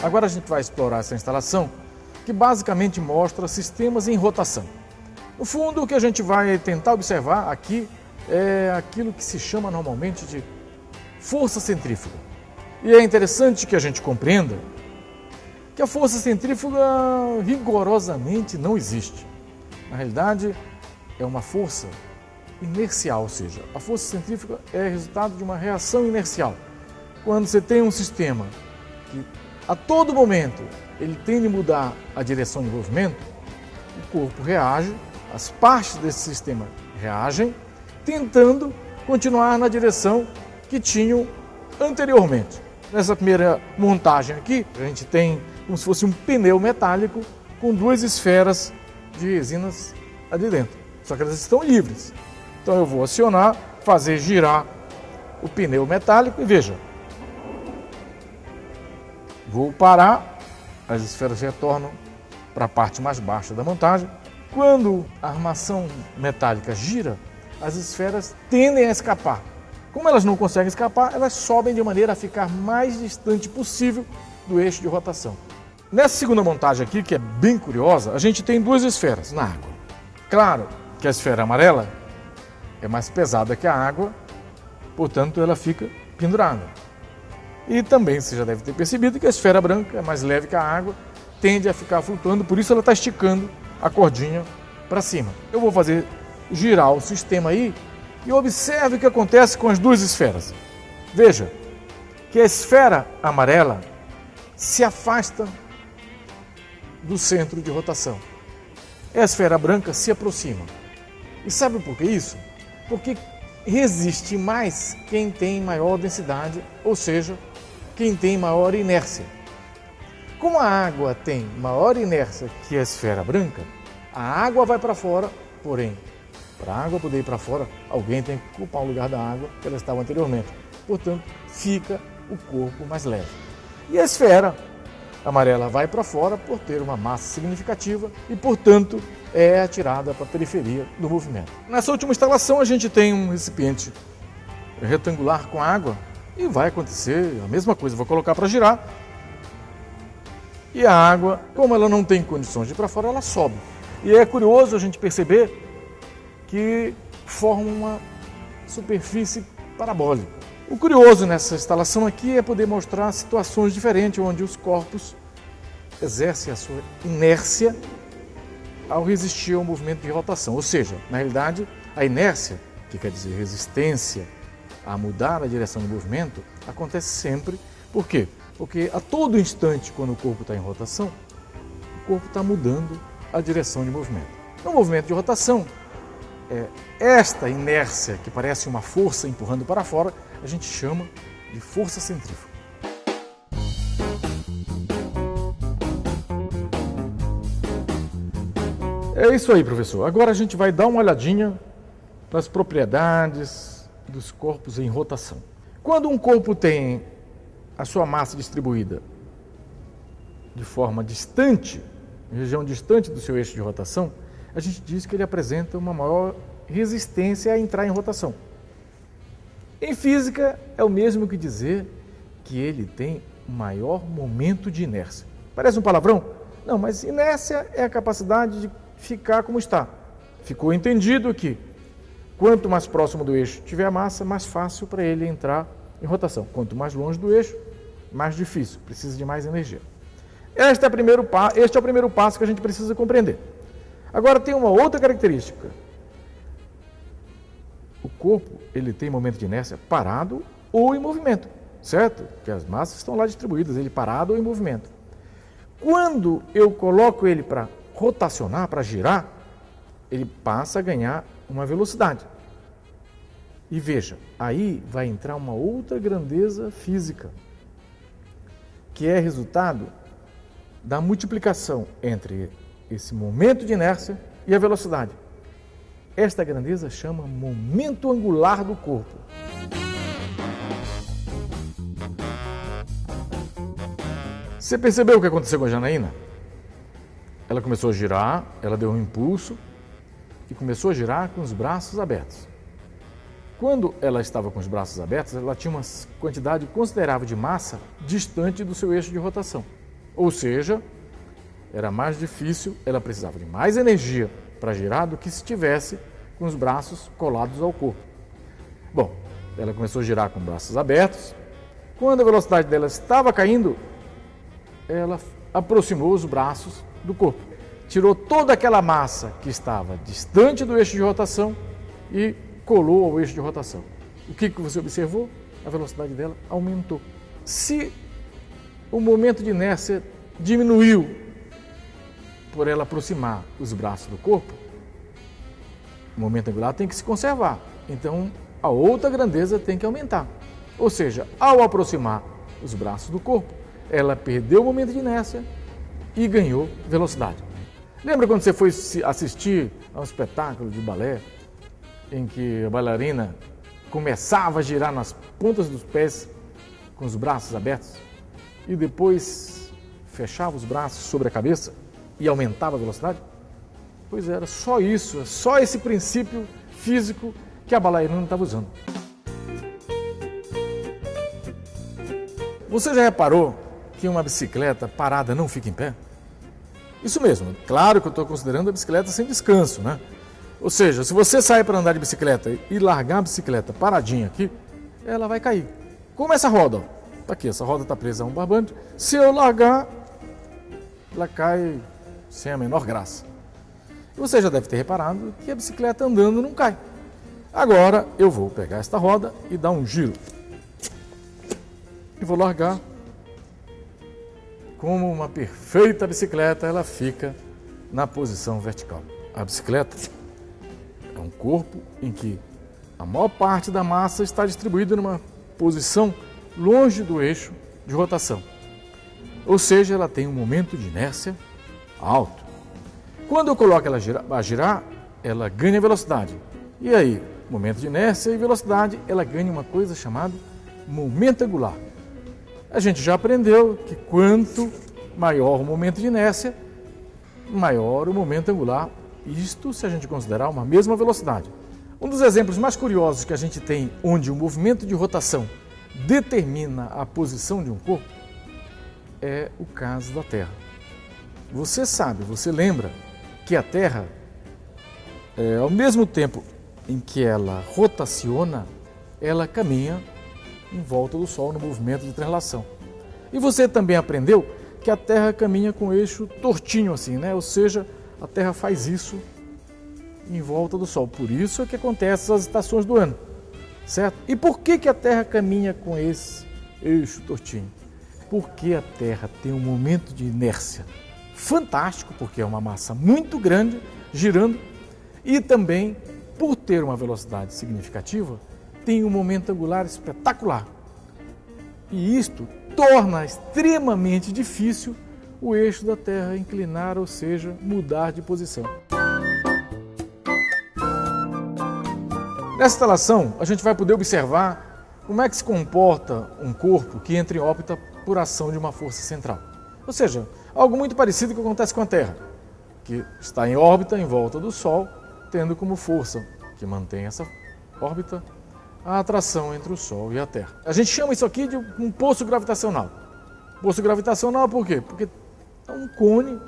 Agora a gente vai explorar essa instalação que basicamente mostra sistemas em rotação. No fundo, o que a gente vai tentar observar aqui é aquilo que se chama normalmente de força centrífuga. E é interessante que a gente compreenda que a força centrífuga rigorosamente não existe. Na realidade, é uma força inercial, ou seja, a força centrífuga é resultado de uma reação inercial. Quando você tem um sistema que a todo momento ele tende a mudar a direção de movimento, o corpo reage, as partes desse sistema reagem, tentando continuar na direção que tinham anteriormente. Nessa primeira montagem aqui, a gente tem como se fosse um pneu metálico com duas esferas de resinas ali dentro. Só que elas estão livres. Então eu vou acionar, fazer girar o pneu metálico e veja. Vou parar, as esferas retornam para a parte mais baixa da montagem. Quando a armação metálica gira, as esferas tendem a escapar. Como elas não conseguem escapar, elas sobem de maneira a ficar mais distante possível do eixo de rotação. Nessa segunda montagem aqui, que é bem curiosa, a gente tem duas esferas na água. Claro que a esfera amarela é mais pesada que a água, portanto ela fica pendurada. E também você já deve ter percebido que a esfera branca é mais leve que a água, tende a ficar flutuando, por isso ela está esticando a cordinha para cima. Eu vou fazer girar o sistema aí e observe o que acontece com as duas esferas. Veja que a esfera amarela se afasta do centro de rotação. A esfera branca se aproxima. E sabe por que isso? Porque resiste mais quem tem maior densidade, ou seja, quem tem maior inércia. Como a água tem maior inércia que a esfera branca, a água vai para fora, porém, para a água poder ir para fora, alguém tem que ocupar o lugar da água que ela estava anteriormente. Portanto, fica o corpo mais leve. E a esfera amarela vai para fora por ter uma massa significativa e, portanto, é atirada para a periferia do movimento. Nessa última instalação, a gente tem um recipiente retangular com água e vai acontecer a mesma coisa. Vou colocar para girar e a água, como ela não tem condições de ir para fora, ela sobe. E é curioso a gente perceber que forma uma superfície parabólica. O curioso nessa instalação aqui é poder mostrar situações diferentes onde os corpos exercem a sua inércia ao resistir ao movimento de rotação. Ou seja, na realidade, a inércia, que quer dizer resistência a mudar a direção do movimento, acontece sempre. Por quê? Porque a todo instante, quando o corpo está em rotação, o corpo está mudando a direção de movimento. No movimento de rotação, esta inércia, que parece uma força empurrando para fora, a gente chama de força centrífuga. É isso aí, professor. Agora a gente vai dar uma olhadinha nas propriedades dos corpos em rotação. Quando um corpo tem a sua massa distribuída de forma distante, em região distante do seu eixo de rotação, a gente diz que ele apresenta uma maior resistência a entrar em rotação. Em física, é o mesmo que dizer que ele tem maior momento de inércia. Parece um palavrão? Não, mas inércia é a capacidade de ficar como está. Ficou entendido que quanto mais próximo do eixo tiver a massa, mais fácil para ele entrar em rotação. Quanto mais longe do eixo, mais difícil, precisa de mais energia. Este é o primeiro passo que a gente precisa compreender. Agora tem uma outra característica. O corpo, ele tem momento de inércia parado ou em movimento, certo? Porque as massas estão lá distribuídas, ele parado ou em movimento. Quando eu coloco ele para rotacionar, para girar, ele passa a ganhar uma velocidade. E veja, aí vai entrar uma outra grandeza física, que é resultado da multiplicação entre esse momento de inércia e a velocidade. Esta grandeza chama momento angular do corpo. Você percebeu o que aconteceu com a Janaína? Ela começou a girar, ela deu um impulso e começou a girar com os braços abertos. Quando ela estava com os braços abertos, ela tinha uma quantidade considerável de massa distante do seu eixo de rotação. Ou seja, era mais difícil, ela precisava de mais energia para girar do que se estivesse com os braços colados ao corpo. Bom, ela começou a girar com os braços abertos. Quando a velocidade dela estava caindo, ela aproximou os braços do corpo. Tirou toda aquela massa que estava distante do eixo de rotação e colou ao eixo de rotação. O que você observou? A velocidade dela aumentou. Se o momento de inércia diminuiu por ela aproximar os braços do corpo, o momento angular tem que se conservar. Então, a outra grandeza tem que aumentar. Ou seja, ao aproximar os braços do corpo, ela perdeu o momento de inércia e ganhou velocidade. Lembra quando você foi assistir a um espetáculo de balé em que a bailarina começava a girar nas pontas dos pés com os braços abertos e depois fechava os braços sobre a cabeça e aumentava a velocidade? Pois era só isso, só esse princípio físico que a bailarina estava usando. Você já reparou que uma bicicleta parada não fica em pé? Isso mesmo, claro que eu estou considerando a bicicleta sem descanso, né? Ou seja, se você sair para andar de bicicleta e largar a bicicleta paradinha aqui, ela vai cair. Como essa roda, ó. Tá aqui, essa roda está presa a um barbante. Se eu largar, ela cai sem a menor graça. E você já deve ter reparado que a bicicleta andando não cai. Agora eu vou pegar esta roda e dar um giro. E vou largar. Como uma perfeita bicicleta, ela fica na posição vertical. A bicicleta é um corpo em que a maior parte da massa está distribuída numa posição longe do eixo de rotação. Ou seja, ela tem um momento de inércia alto. Quando eu coloco ela a girar, ela ganha velocidade. E aí, momento de inércia e velocidade, ela ganha uma coisa chamada momento angular. A gente já aprendeu que quanto maior o momento de inércia, maior o momento angular. Isto se a gente considerar uma mesma velocidade. Um dos exemplos mais curiosos que a gente tem onde o movimento de rotação determina a posição de um corpo é o caso da Terra. Você sabe, você lembra que a Terra, ao mesmo tempo em que ela rotaciona, ela caminha em volta do Sol no movimento de translação. E você também aprendeu que a Terra caminha com o eixo tortinho assim, né? Ou seja, a Terra faz isso em volta do Sol. Por isso é que acontece as estações do ano, certo? E por que a Terra caminha com esse eixo tortinho? Porque a Terra tem um momento de inércia fantástico, porque é uma massa muito grande girando, e também, por ter uma velocidade significativa, tem um momento angular espetacular. E isto torna extremamente difícil o eixo da Terra inclinar, ou seja, mudar de posição. Nessa instalação, a gente vai poder observar como é que se comporta um corpo que entra em órbita por ação de uma força central. Ou seja, algo muito parecido com o que acontece com a Terra, que está em órbita em volta do Sol, tendo como força que mantém essa órbita a atração entre o Sol e a Terra. A gente chama isso aqui de um poço gravitacional. Poço gravitacional por quê? Porque um cone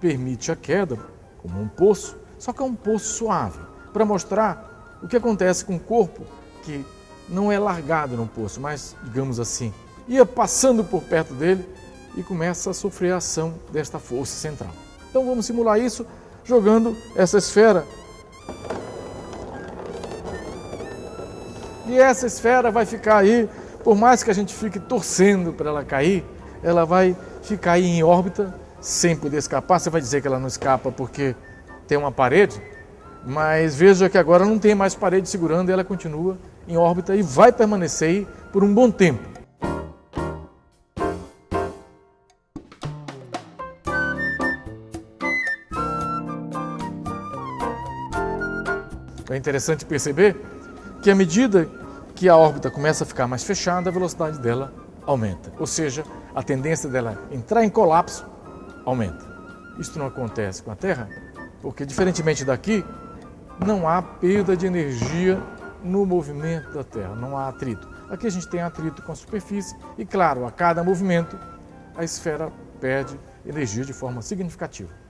permite a queda, como um poço, só que é um poço suave, para mostrar o que acontece com um corpo que não é largado no poço, mas, digamos assim, ia passando por perto dele e começa a sofrer a ação desta força central. Então vamos simular isso jogando essa esfera. E essa esfera vai ficar aí, por mais que a gente fique torcendo para ela cair, ela vai ficar aí em órbita sem poder escapar. Você vai dizer que ela não escapa porque tem uma parede, mas veja que agora não tem mais parede segurando e ela continua em órbita e vai permanecer aí por um bom tempo. É interessante perceber que à medida que a órbita começa a ficar mais fechada, a velocidade dela aumenta. Ou seja, a tendência dela entrar em colapso aumenta. Isso não acontece com a Terra, porque diferentemente daqui, não há perda de energia no movimento da Terra, não há atrito. Aqui a gente tem atrito com a superfície e, claro, a cada movimento a esfera perde energia de forma significativa.